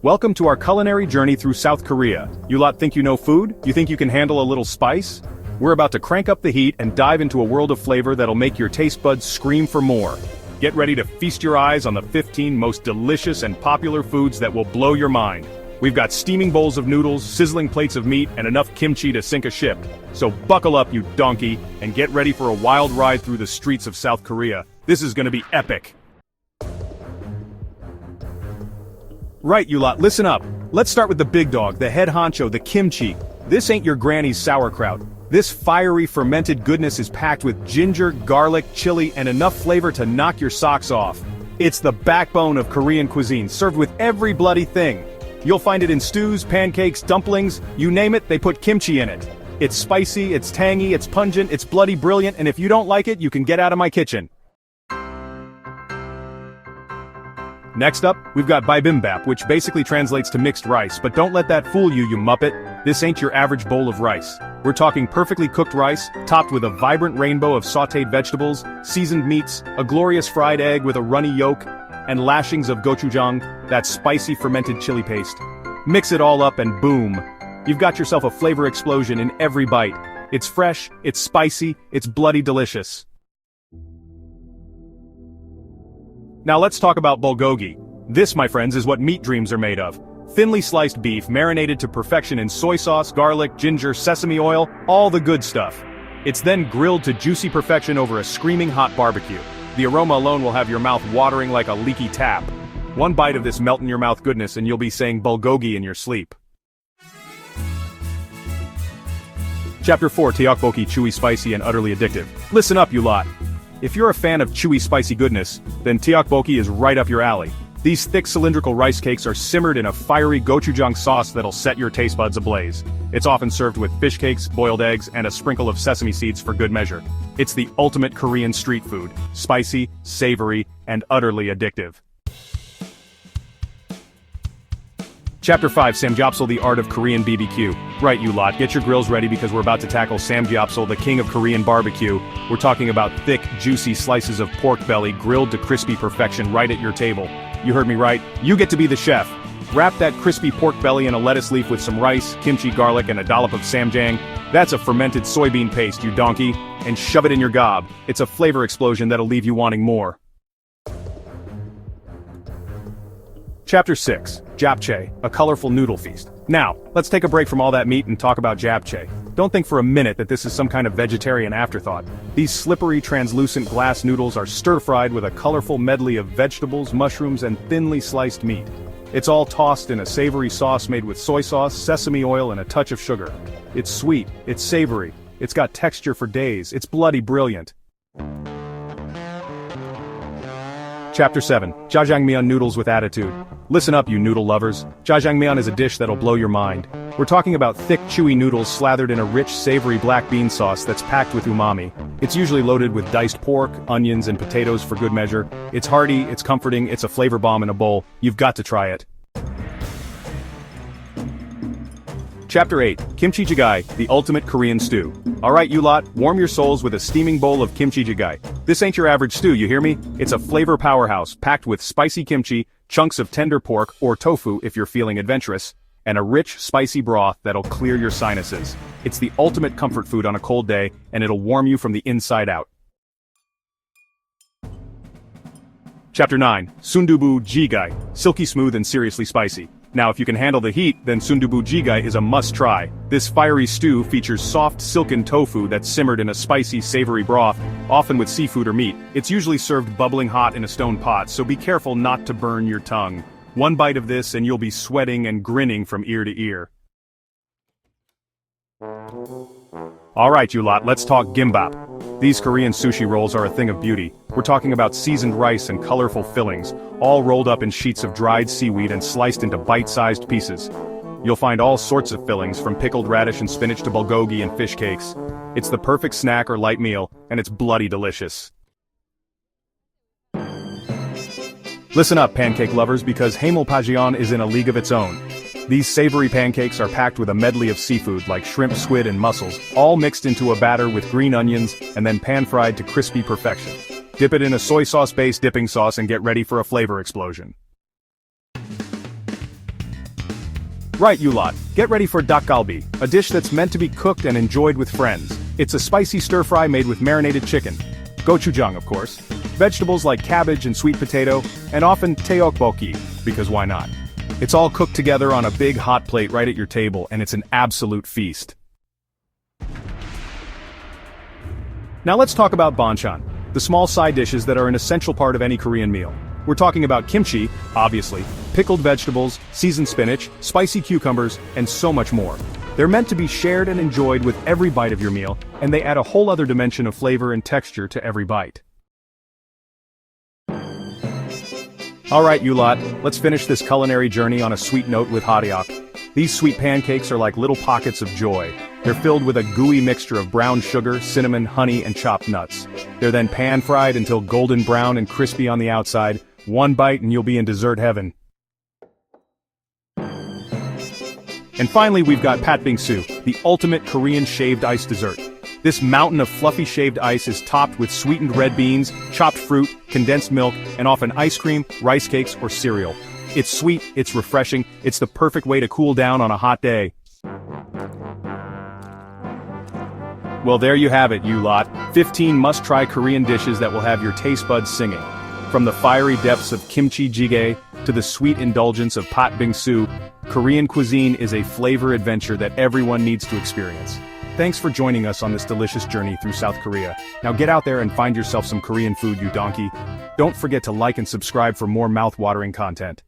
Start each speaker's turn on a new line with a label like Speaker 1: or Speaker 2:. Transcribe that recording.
Speaker 1: Welcome to our culinary journey through South Korea. You lot think you know food? You think you can handle a little spice? We're about to crank up the heat and dive into a world of flavor that'll make your taste buds scream for more. Get ready to feast your eyes on the 15 most delicious and popular foods that will blow your mind. We've got steaming bowls of noodles, sizzling plates of meat, and enough kimchi to sink a ship. So buckle up, you donkey, and get ready for a wild ride through the streets of South Korea. This is gonna be epic. Right, you lot, listen up. Let's start with the big dog, the head honcho, the kimchi. This ain't your granny's sauerkraut. This fiery fermented goodness is packed with ginger, garlic, chili, and enough flavor to knock your socks off. It's the backbone of Korean cuisine, served with every bloody thing. You'll find it in stews, pancakes, dumplings, you name it, they put kimchi in it. It's spicy, it's tangy, it's pungent, it's bloody brilliant, and if you don't like it, you can get out of my kitchen. Next up, we've got bibimbap, which basically translates to mixed rice, but don't let that fool you, you muppet. This ain't your average bowl of rice. We're talking perfectly cooked rice, topped with a vibrant rainbow of sautéed vegetables, seasoned meats, a glorious fried egg with a runny yolk, and lashings of gochujang, that spicy fermented chili paste. Mix it all up and boom! You've got yourself a flavor explosion in every bite. It's fresh, it's spicy, it's bloody delicious. Now let's talk about bulgogi. This, my friends, is what meat dreams are made of. Thinly sliced beef marinated to perfection in soy sauce, garlic, ginger, sesame oil, all the good stuff. It's then grilled to juicy perfection over a screaming hot barbecue. The aroma alone will have your mouth watering like a leaky tap. One bite of this melt-in-your-mouth goodness and you'll be saying bulgogi in your sleep. Chapter 4, tteokbokki, chewy, spicy, and utterly addictive. Listen up, you lot. If you're a fan of chewy, spicy goodness, then tteokbokki is right up your alley. These thick cylindrical rice cakes are simmered in a fiery gochujang sauce that'll set your taste buds ablaze. It's often served with fish cakes, boiled eggs, and a sprinkle of sesame seeds for good measure. It's the ultimate Korean street food, spicy, savory, and utterly addictive. Chapter 5, Samgyeopsal, the art of Korean BBQ. Right, you lot, get your grills ready because we're about to tackle Samgyeopsal, the king of Korean barbecue. We're talking about thick, juicy slices of pork belly grilled to crispy perfection right at your table. You heard me right, you get to be the chef. Wrap that crispy pork belly in a lettuce leaf with some rice, kimchi, garlic, and a dollop of samjang. That's a fermented soybean paste, you donkey. And shove it in your gob. It's a flavor explosion that'll leave you wanting more. Chapter 6, Japchae, a colorful noodle feast. Now, let's take a break from all that meat and talk about japchae. Don't think for a minute that this is some kind of vegetarian afterthought. These slippery, translucent glass noodles are stir-fried with a colorful medley of vegetables, mushrooms, and thinly sliced meat. It's all tossed in a savory sauce made with soy sauce, sesame oil, and a touch of sugar. It's sweet, it's savory, it's got texture for days, it's bloody brilliant. Chapter 7, Jjajangmyeon, noodles with attitude. Listen up, you noodle lovers. Jjajangmyeon is a dish that'll blow your mind. We're talking about thick, chewy noodles slathered in a rich, savory black bean sauce that's packed with umami. It's usually loaded with diced pork, onions, and potatoes for good measure. It's hearty, it's comforting, it's a flavor bomb in a bowl. You've got to try it. Chapter 8, Kimchi Jjigae, the ultimate Korean stew. Alright, you lot, warm your souls with a steaming bowl of kimchi jjigae. This ain't your average stew, you hear me? It's a flavor powerhouse, packed with spicy kimchi, chunks of tender pork, or tofu if you're feeling adventurous, and a rich, spicy broth that'll clear your sinuses. It's the ultimate comfort food on a cold day, and it'll warm you from the inside out. Chapter 9, Sundubu Jjigae, silky smooth and seriously spicy. Now if you can handle the heat, then Sundubu Jjigae is a must-try. This fiery stew features soft, silken tofu that's simmered in a spicy, savory broth, often with seafood or meat. It's usually served bubbling hot in a stone pot, so be careful not to burn your tongue. One bite of this and you'll be sweating and grinning from ear to ear. Alright, you lot, let's talk gimbap. These Korean sushi rolls are a thing of beauty. We're talking about seasoned rice and colorful fillings, all rolled up in sheets of dried seaweed and sliced into bite-sized pieces. You'll find all sorts of fillings, from pickled radish and spinach to bulgogi and fish cakes. It's the perfect snack or light meal, and it's bloody delicious. Listen up, pancake lovers, because Haemulpajeon is in a league of its own. These savory pancakes are packed with a medley of seafood like shrimp, squid, and mussels, all mixed into a batter with green onions and then pan-fried to crispy perfection. Dip it in a soy sauce-based dipping sauce and get ready for a flavor explosion. Right, you lot. Get ready for dakgalbi, a dish that's meant to be cooked and enjoyed with friends. It's a spicy stir-fry made with marinated chicken. Gochujang, of course. Vegetables like cabbage and sweet potato, and often tteokbokki, because why not? It's all cooked together on a big hot plate right at your table, and it's an absolute feast. Now let's talk about banchan, the small side dishes that are an essential part of any Korean meal. We're talking about kimchi, obviously, pickled vegetables, seasoned spinach, spicy cucumbers, and so much more. They're meant to be shared and enjoyed with every bite of your meal, and they add a whole other dimension of flavor and texture to every bite. Alright, you lot, let's finish this culinary journey on a sweet note with hariak. These sweet pancakes are like little pockets of joy. They're filled with a gooey mixture of brown sugar, cinnamon, honey, and chopped nuts. They're then pan-fried until golden brown and crispy on the outside. One bite and you'll be in dessert heaven. And finally we've got patbingsu, the ultimate Korean shaved ice dessert. This mountain of fluffy shaved ice is topped with sweetened red beans, chopped fruit, condensed milk, and often ice cream, rice cakes, or cereal. It's sweet, it's refreshing, it's the perfect way to cool down on a hot day. Well, there you have it, you lot. 15 must-try Korean dishes that will have your taste buds singing. From the fiery depths of kimchi jjigae to the sweet indulgence of patbingsu, Korean cuisine is a flavor adventure that everyone needs to experience. Thanks for joining us on this delicious journey through South Korea. Now get out there and find yourself some Korean food, you donkey. Don't forget to like and subscribe for more mouth-watering content.